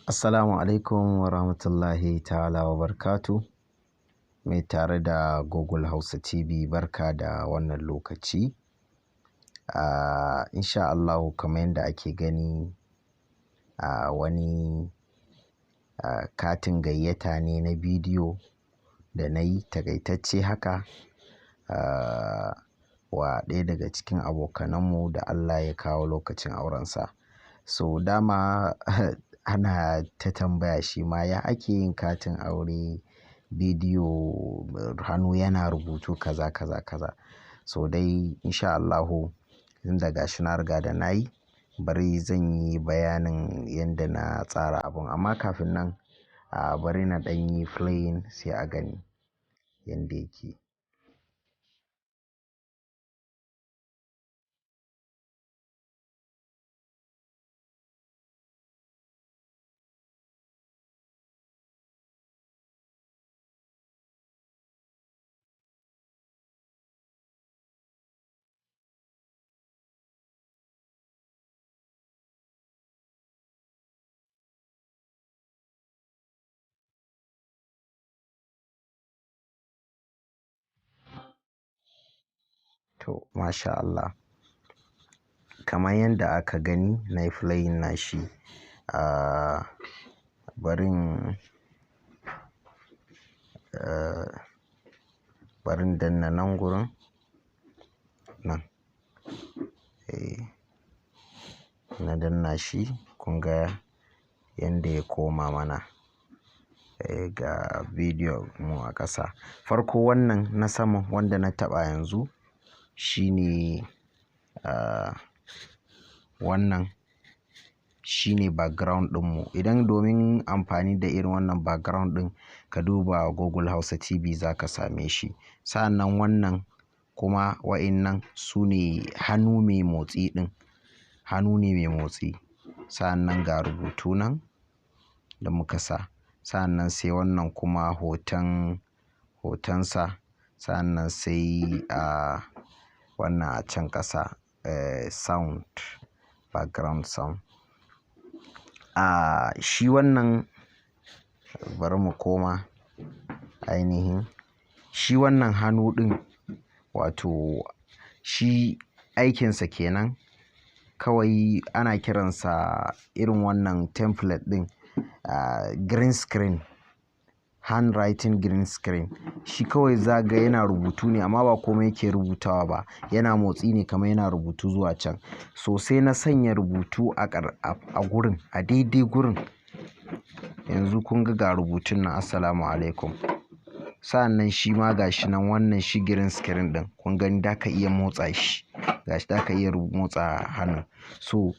Assalamu alaikum wa rahmatullahi ta'ala wa barkatu. Mai tare da Google Hausa TV, barka da wannan lokaci. Insha Allahu kamar yadda ake gani wani katin gayyata ne na bidiyo da na yi takaitacce haka wa ɗaya daga cikin abokananmu da Allah ya kawo lokacin aurensa. So dama ana ta tambaya shi ma ya ake yin katin aure bidiyo hannu yana rubutu kaza kaza kaza. So dai insha Allahu tunda gashi na riga da na yi, bari zan yi bayanin yadda na tsara abun. Amma kafin nan bari na ɗan yi playing sai a gani yadda yake. To masha Allah, kamar yadda aka gani na yi playing nashi. Barin danna nan gurin nan. Na danna shi, kun ga yadda ya koma mana ga bidiyo mu a ƙasa. Farko wannan na sama wanda na taɓa yanzu shine wannan shine background ɗinmu. Idan domin amfani da irin wannan background ɗin ka duba Google Hausa TV za ka same shi. Sa'annan wannan kuma wa'innan su ne hannu mai motsi ɗin, hannu ne mai motsi. Sa'annan ga rubutu nan da muka sa. Sa'annan sai wannan kuma hotonsa. Sa'annan sai wannan a can ƙasa sound, background sound. Shi wannan bari mu koma ainihin shi wannan hannu ɗin, wato shi aikinsa kenan. Kawai ana kiransa irin wannan template ɗin green screen, handwriting green screen. Shi kawai za ga yana rubutu ne amma ba komai yake rubutawa ba, yana motsi ne kamar yana rubutu zuwa can. So sai na sanya rubutu a gurin, a daidai gurin. Yanzu kun ga rubutun nan Assalamu alaikum. Sa'annan shi ma gashi nan wannan shi green screen ɗin kun gani da ka iya motsa shi. Gashi da ka iya motsa hannun. So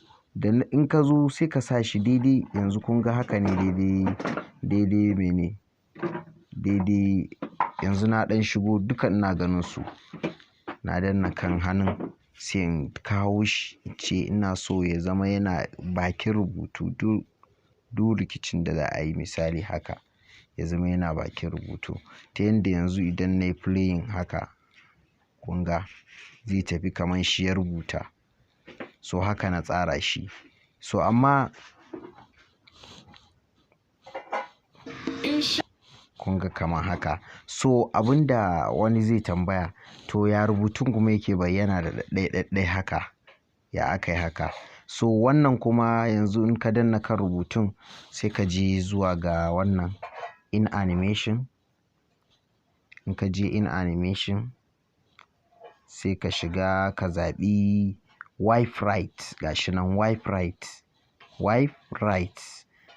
in ka zo sai ka sa shi daidai. Yanzu kun ga haka ne daidai mene? Daidai. Yanzu na ɗan shigo duka ina ganin su. Na danna kan hannun sai in kawo shi ce ina so ya zama yana bakin rubutu. Duk rikicin da za a yi misali haka ya zama yana bakin rubutu. Ta yanda yanzu idan na yi playing haka kun ga zai tafi kamar shi ya rubuta. So haka na tsara shi. So amma kun ga kamar haka. So abinda wani zai tambaya, to ya rubutun kuma yake bayyana da ɗai haka, ya aka yi haka. So wannan kuma yanzu in ka danna kan rubutun sai ka je zuwa ga wannan in animation. In ka je in animation sai ka shiga ka zaɓi wipe right. Gashi nan wipe right.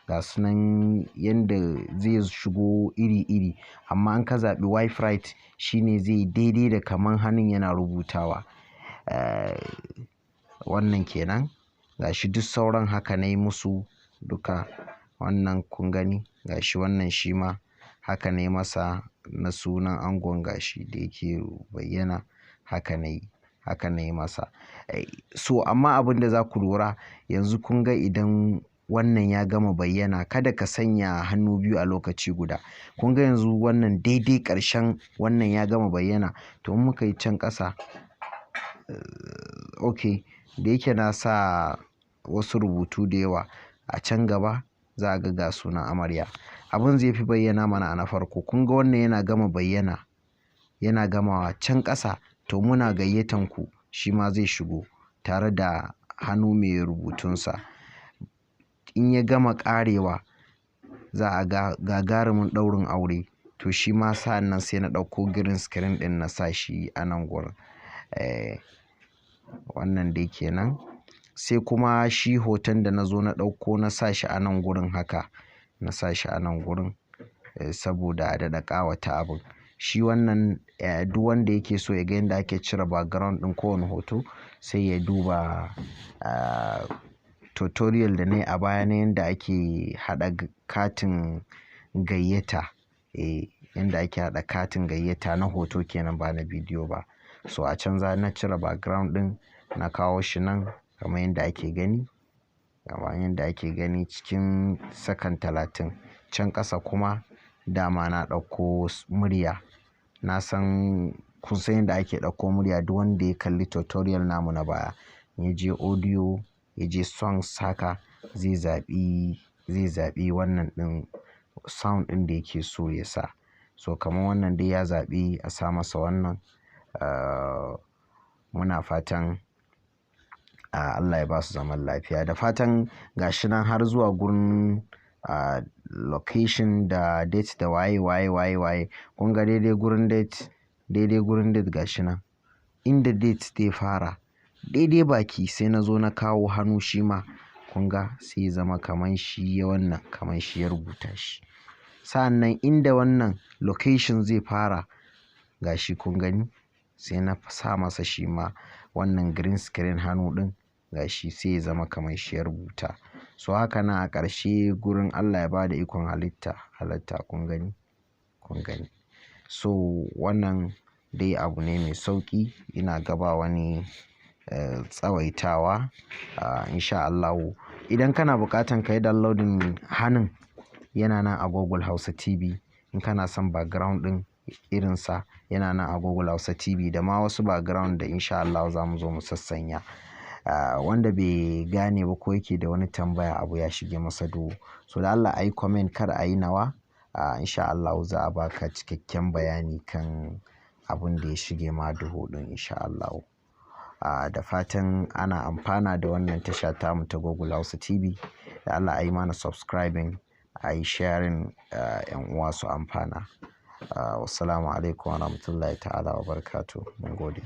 Ga su nan yanda zai shigo iri-iri. Amma in ka zaɓi wipe right shine zai daidai da kamar hannun yana rubutawa. Wannan kenan. Gashi duk sauran haka na yi musu duka. Wannan kun gani gashi wannan shi ma haka na yi masa na sunan angon gashi da yake bayyana. Haka na yi masa. So amma abin da za ku lura yanzu kun ga idan wannan ya gama bayyana, kada ka sanya hannu biyu a lokaci guda. Kun ga yanzu wannan daidai ƙarshen wannan ya gama bayyana. To in muka yi can ƙasa, okay, da yake na sa wasu rubutu da yawa a can gaba za a ga sunan amarya. Abin zai fi bayyana mana a na farko. Kun ga wannan yana gama bayyana, yana gamawa can ƙasa, to muna gayyatan ku shi ma zai shigo tare da hannu mai rubutunsa. In ya gama ƙarewa za a ga gagarumin ɗaurin aure, to shi ma sa'an nan sai na ɗauko green screen ɗin na sa shi a nan gurin. Wannan dai kenan. Sai kuma shi hoton da na zo na ɗauko na sa shi a nan gurin haka, na sa shi a nan gurin saboda a daɗa ƙawata abin. Shi wannan duk wanda yake so ya ga yadda ake cire background ɗin kowane hoto sai ya duba tutorial da na yi a baya na yadda ake haɗa katin gayyata. Yadda ake haɗa katin gayyata na hoto kenan, ba na bidiyo ba. So a can na cire background ɗin na kawo shi nan kamar yadda ake gani, kamar yadda ake gani cikin second 30. Can ƙasa kuma dama na ɗauko murya. Na san kun san yadda ake ɗauko murya, duk wanda ya kalli tutorial namu na baya. Ya je audio, ya je songs haka zai zaɓi wannan ɗin sound ɗin da yake so ya sa. So kamar wannan dai ya zaɓi a sa masa wannan. Muna fatan Allah ya ba su zaman lafiya. Da fatan gashi nan har zuwa gurin location da date da waye. Kun ga daidai gurin date gashi nan. Inda date zai fara daidai baki sai na zo na kawo hannu shi ma. Kun ga sai ya zama kamar shi ya wannan, kamar shi ya rubuta shi. Sa'an nan inda wannan location zai fara gashi kun gani, sai na sa masa shi ma wannan green screen hannu ɗin gashi sai ya zama kamar shi ya rubuta. So haka nan a ƙarshe gurin Allah ya ba da ikon halatta kun gani. So wannan dai abu ne mai sauƙi, ina gaba wani tsawaitawa. Insha Allahu idan kana buƙatan ka yi downloading hannun, yana nan a Google Hausa TV. In kana son background ɗin irinsa yana nan a Google Hausa TV da ma wasu background da insha Allahu za mu zo mu sassanya. Wanda bai gane ba ko yake da wani tambaya abu ya shige masa duhu, so da Allah ayi comment kar a yi nawa. Insha Allahu za a baka cikakken bayani kan abun da ya shige ma duhu ɗin insha Allahu. Da fatan ana amfana da wannan tasha tamu ta Google Hausa TV. Da Allah ayi mana subscribing, ayi sharing, 'yan uwa su amfana. Wassalamu alaikum warahmatullahi ta'ala wabarakatuh. Mungode.